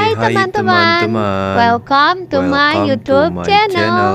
Hai Hai teman-teman, teman-teman, welcome to my welcome to YouTube my channel. channel.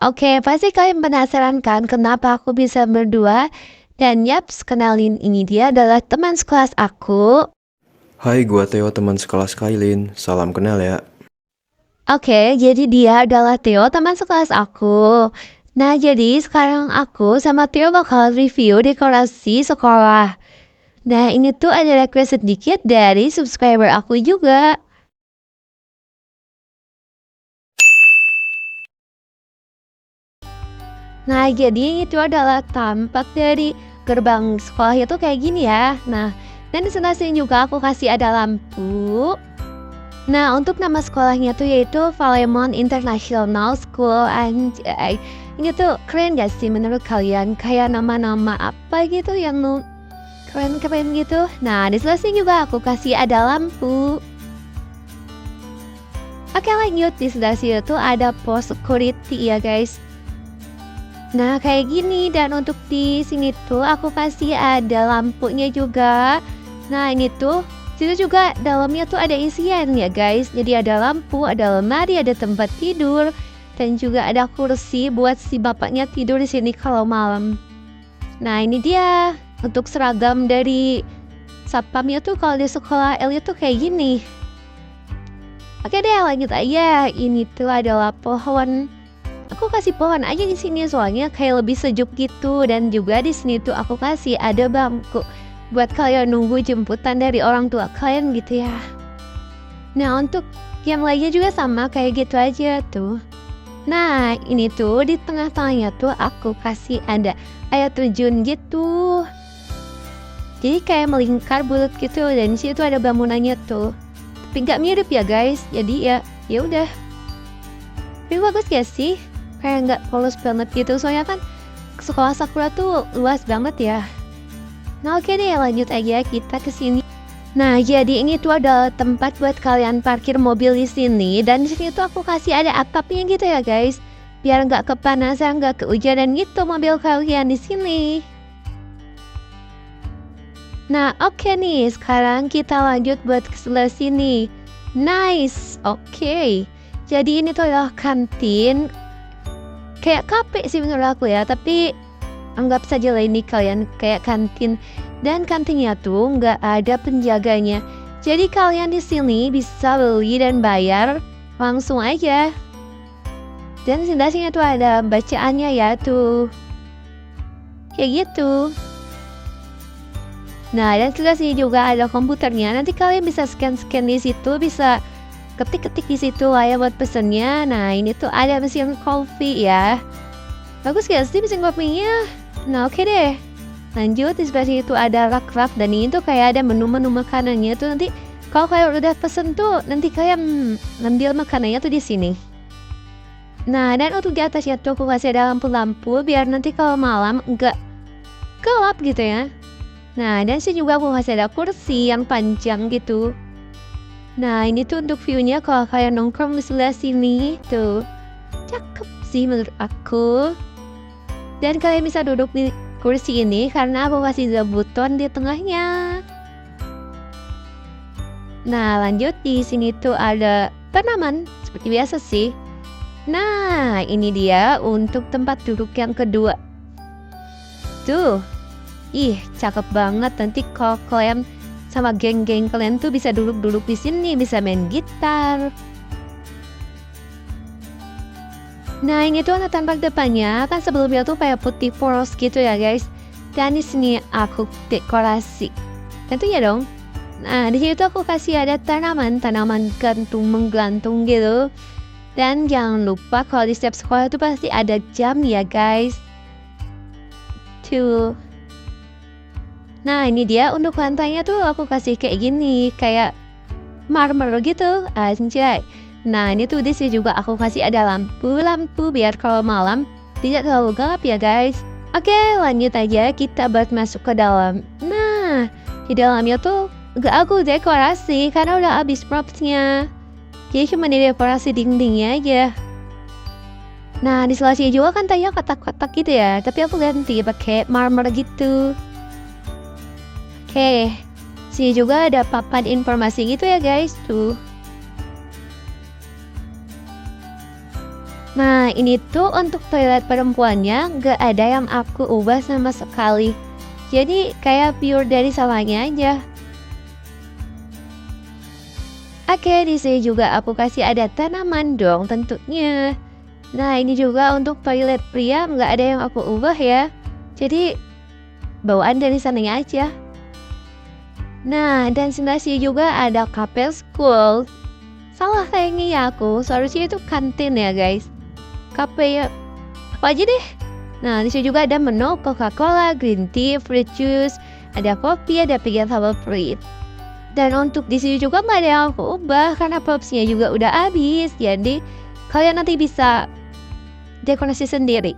Oke, pasti kalian penasaran kan kenapa aku bisa berdua? Dan yaps, kenalin, ini dia adalah teman sekelas aku. Hai, gua Theo, teman sekelas Kailin. Salam kenal ya. Oke, jadi dia adalah Theo, teman sekelas aku. Nah, jadi sekarang aku sama Theo bakal review dekorasi sekolah. Nah, ini tuh ada request sedikit dari subscriber aku juga. Nah, jadi itu adalah tampak dari gerbang sekolah itu kayak gini ya. Nah, dan di sebelah sini juga aku kasih ada lampu. Nah, untuk nama sekolahnya tuh yaitu Valemon International School. Anjay, ini tuh keren gak sih menurut kalian? Kayak nama-nama apa gitu yang keren-keren gitu. Nah, di sebelah sini juga aku kasih ada lampu. Oke, lanjut. Di sebelah sini tuh ada pos security ya guys. Nah, kayak gini, dan untuk di sini tuh aku kasih ada lampunya juga. Nah, ini tuh situ juga dalamnya tuh ada isian ya guys. Jadi ada lampu, ada lemari, ada tempat tidur, dan juga ada kursi buat si bapaknya tidur di sini kalau malam. Nah, ini dia untuk seragam dari satpamnya tuh kalau di sekolah L tuh kayak gini. Oke deh, lanjut aja. Ini tuh adalah pohon. Aku kasih pohon aja di sini soalnya kayak lebih sejuk gitu, dan juga di sini tuh aku kasih ada bangku buat kalian nunggu jemputan dari orang tua kalian gitu ya. Nah, untuk yang lainnya juga sama kayak gitu aja tuh. Nah, ini tuh di tengah-tengahnya tuh aku kasih ada air terjun gitu. Jadi kayak melingkar bulat gitu, dan di situ ada bangunannya tuh. Tapi nggak mirip ya guys. Jadi ya udah. Tapi bagus gak sih? Kayak nggak polos banget gitu, soalnya kan sekolah Sakura tuh luas banget ya. Nah, oke deh, lanjut aja kita ke sini. Nah, jadi ini tuh ada tempat buat kalian parkir mobil di sini, dan di sini tuh aku kasih ada atapnya gitu ya guys, biar nggak kepanasan, nggak kehujanan gitu mobil kalian di sini. Nah, oke nih, sekarang kita lanjut buat ke sebelah sini. Nice, oke. Jadi ini tuh adalah kantin. Kayak kafe sih menurut aku ya, tapi anggap saja lah ini kalian kayak kantin. Dan kantinnya tuh nggak ada penjaganya. Jadi kalian di sini bisa beli dan bayar langsung aja. Dan sini tuh ada bacaannya ya tuh. Kayak gitu. Nah, dan sebelah sini juga ada komputernya. Nanti kalian bisa scan-scan di situ, bisa ketik-ketik di situ lah ya buat pesennya. Nah, ini tuh ada mesin kopi ya. Bagus gak sih mesin kopinya? Nah, oke deh. Lanjut, di sebelah sini tuh ada rak-rak, dan ini tuh kayak ada menu-menu makanannya tuh. Nanti kalau kalian udah pesen tuh, nanti kalian ngambil makanannya tuh di sini. Nah, dan untuk di atasnya tuh aku kasih ada lampu-lampu biar nanti kalau malam enggak gelap gitu ya. Nah, dan sini juga aku kasih ada kursi yang panjang gitu. Nah, ini tuh untuk view-nya kalau kalian nongkrong di sebelah sini tuh. Cakep sih menurut aku. Dan kalian bisa duduk di kursi ini karena aku kasih zabuton di tengahnya. Nah, lanjut di sini tuh ada tanaman seperti biasa sih. Nah, ini dia untuk tempat duduk yang kedua. Tuh. Ih, cakep banget. Nanti kalau kalian sama geng-geng kalian tuh bisa duduk-duduk di sini, bisa main gitar. Nah, ini tuh ada tampak depannya, kan sebelumnya tuh kayak putih polos gitu ya guys. Dan di sini aku dekorasi. Tentunya dong. Nah, di sini tuh aku kasih ada tanaman gantung menggantung gitu. Dan jangan lupa kalau di setiap sekolah tuh pasti ada jam ya guys. Tuh. Nah, ini dia untuk lantainya tuh aku kasih kayak gini, kayak marmer gitu, anjay. Nah, ini tuh di sini juga aku kasih ada lampu-lampu biar kalau malam tidak terlalu gelap ya guys. Oke, lanjut aja kita buat masuk ke dalam. Nah, di dalamnya tuh gak aku dekorasi karena udah habis propsnya. Jadi cuma di dekorasi dindingnya aja. Nah, di sebelah sini juga kan tanya kotak-kotak gitu ya, tapi aku ganti pakai marmer gitu. Oke, Sini juga ada papan informasi gitu ya guys, tuh. Nah, ini tuh untuk toilet perempuannya nggak ada yang aku ubah sama sekali. Jadi kayak pure dari salahnya aja. Oke, di sini juga aku kasih ada tanaman dong tentunya. Nah, ini juga untuk toilet pria nggak ada yang aku ubah ya. Jadi bawaan dari sananya aja. Nah, dan sebelah sini juga ada Kapel School. Salah kayaknya ya aku, seharusnya itu kantin ya guys. Kafe ya, apa aja deh. Nah, di sini juga ada menu Coca-Cola, green tea, fruit juice, ada kopi, ada pilihan favorit. Dan untuk di sini juga nggak ada yang aku ubah karena popsnya juga udah habis. Jadi kalian nanti bisa dekorasi sendiri.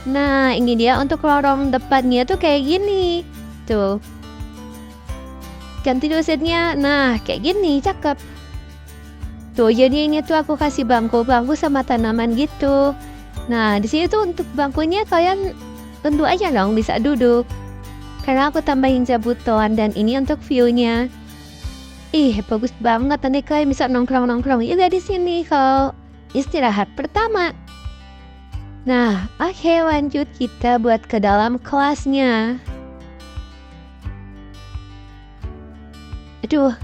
Nah, ini dia untuk lorong depannya tuh kayak gini. Tuh. Ganti dosennya. Nah, kayak gini, cakep. Tuh, jadi ini tuh aku kasih bangku-bangku sama tanaman gitu. Nah, di sini tuh untuk bangkunya kalian tentu aja dong bisa duduk. Karena aku tambahin jabutan dan ini untuk view-nya. Ih, bagus banget. Nanti kalian bisa nongkrong-nongkrong juga di sini kalau istirahat pertama. Nah, oke, lanjut kita buat ke dalam kelasnya. Aduh.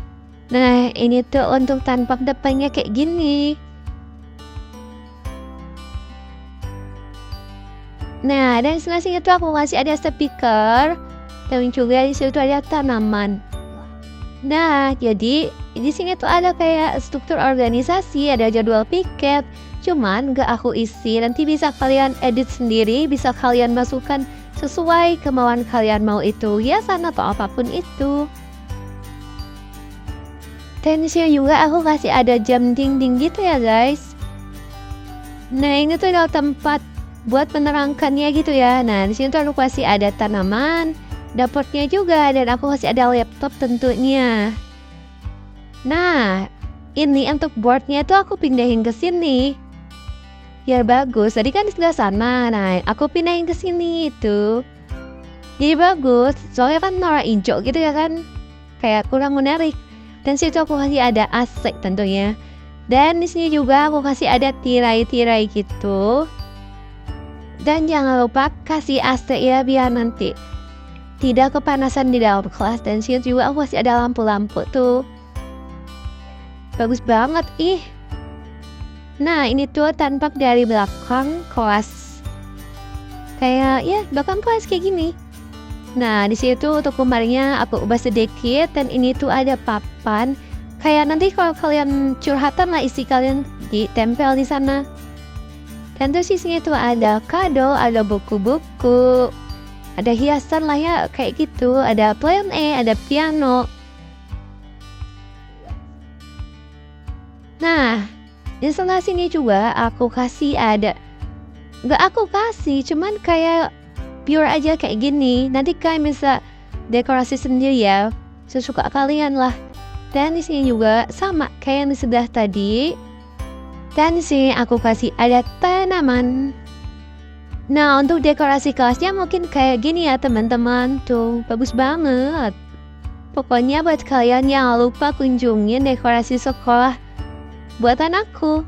Nah, ini tuh untuk tampak depannya kayak gini. Nah, dan sebelah sini tuh aku masih ada speaker. Dan juga di situ ada tanaman. Nah, jadi di sini tuh ada kayak struktur organisasi, ada jadwal piket. Cuman gak aku isi, nanti bisa kalian edit sendiri, bisa kalian masukkan sesuai kemauan kalian mau itu hiasan atau apapun itu. Dan di sini juga aku kasih ada jam dinding gitu ya guys. Nah, ini tuh adalah tempat buat menerangkannya gitu ya. Nah, di sini tuh aku kasih ada tanaman, dapurnya juga, dan aku kasih ada laptop tentunya. Nah, ini untuk boardnya tuh aku pindahin ke sini. Biar bagus. Tadi kan di sebelah sana. Nah, aku pindahin ke sini itu. Jadi bagus. Soalnya kan warna hijau gitu ya kan. Kayak kurang menarik. Dan situ aku kasih ada AC tentunya. Dan di sini juga aku kasih ada tirai-tirai gitu. Dan jangan lupa kasih AC ya biar nanti tidak kepanasan di dalam kelas. Dan sini juga aku kasih ada lampu-lampu tuh. Bagus banget ih. Nah, ini tuh tampak dari belakang kelas. Kayak ya belakang kelas kayak gini. Nah, di situ untuk lemarinya aku ubah sedikit. Dan ini tuh ada papan. Kayak nanti kalau kalian curhatan lah isi kalian ditempel di sana. Dan terus di sini tuh ada kado, ada buku-buku, ada hiasan lah ya kayak gitu. Ada plan A, ada piano. Nah, di sebelah sini juga aku kasih ada. Nggak aku kasih, cuman kayak pure aja kayak gini. Nanti kalian bisa dekorasi sendiri ya, sesuka kalian lah. Dan di sini juga sama kayak yang di sebelah tadi. Dan di sini aku kasih ada tanaman. Nah, untuk dekorasi kelasnya mungkin kayak gini ya teman-teman. Tuh, bagus banget. Pokoknya buat kalian jangan lupa kunjungin dekorasi sekolah buatan aku.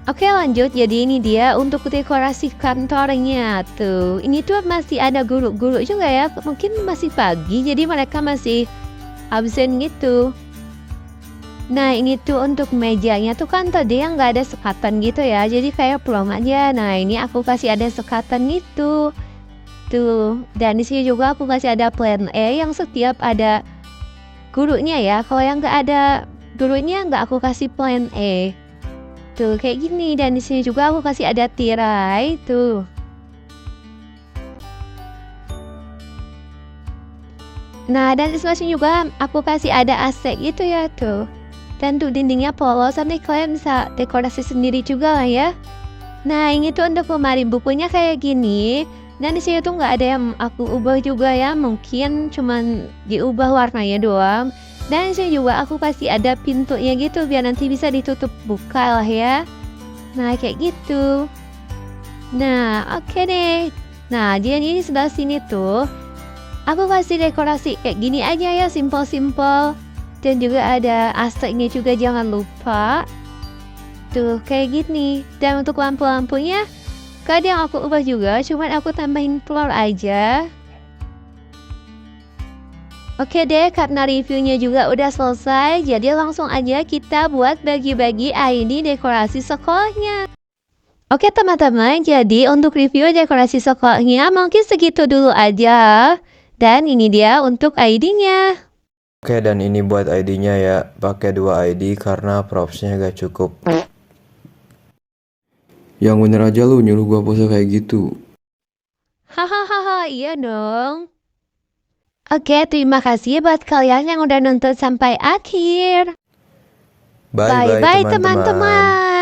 Oke, lanjut. Jadi ini dia untuk dekorasi kantornya tuh. Ini tuh masih ada guru-guru juga ya. Mungkin masih pagi jadi mereka masih absen gitu. Nah, ini tuh untuk mejanya tuh kan tadi yang nggak ada sekatan gitu ya. Jadi kayak plong aja. Nah, ini aku kasih ada sekatan gitu. Tuh. Dan di sini juga aku kasih ada plan E yang setiap ada gurunya ya. Kalau yang nggak ada gurunya nggak aku kasih plan E. Tuh kayak gini. Dan di sini juga aku kasih ada tirai tuh. Nah, dan di sebelah sini juga aku kasih ada AC gitu ya tuh. Dan tuh dindingnya polos, nanti kalian bisa dekorasi sendiri juga lah ya. Nah, ini tuh untuk lemari bukunya kayak gini. Dan di sini tuh nggak ada yang aku ubah juga ya, mungkin cuman diubah warnanya doang. Dan di sini juga aku kasih ada pintunya gitu biar nanti bisa ditutup buka lah ya. Nah, kayak gitu. Nah, oke deh. Nah, dia ini di sebelah sini tuh, aku kasih dekorasi kayak gini aja ya, simple-simple. Dan juga ada asteknya juga, jangan lupa. Tuh, kayak gini. Dan untuk lampu-lampunya, kadang aku ubah juga, cuman aku tambahin telur aja. Oke deh, karena reviewnya juga udah selesai, jadi langsung aja kita buat bagi-bagi ID dekorasi sekolahnya. Oke teman-teman, jadi untuk review dekorasi sekolahnya mungkin segitu dulu aja. Dan ini dia untuk ID-nya. Oke, dan ini buat ID-nya ya. Pakai 2 ID karena propsnya gak cukup. Yang bener aja lu nyuruh gua pose kayak gitu. Hahaha, iya dong. Oke, terima kasih buat kalian yang udah nonton sampai akhir. Bye-bye Bye-bye teman-teman. teman-teman.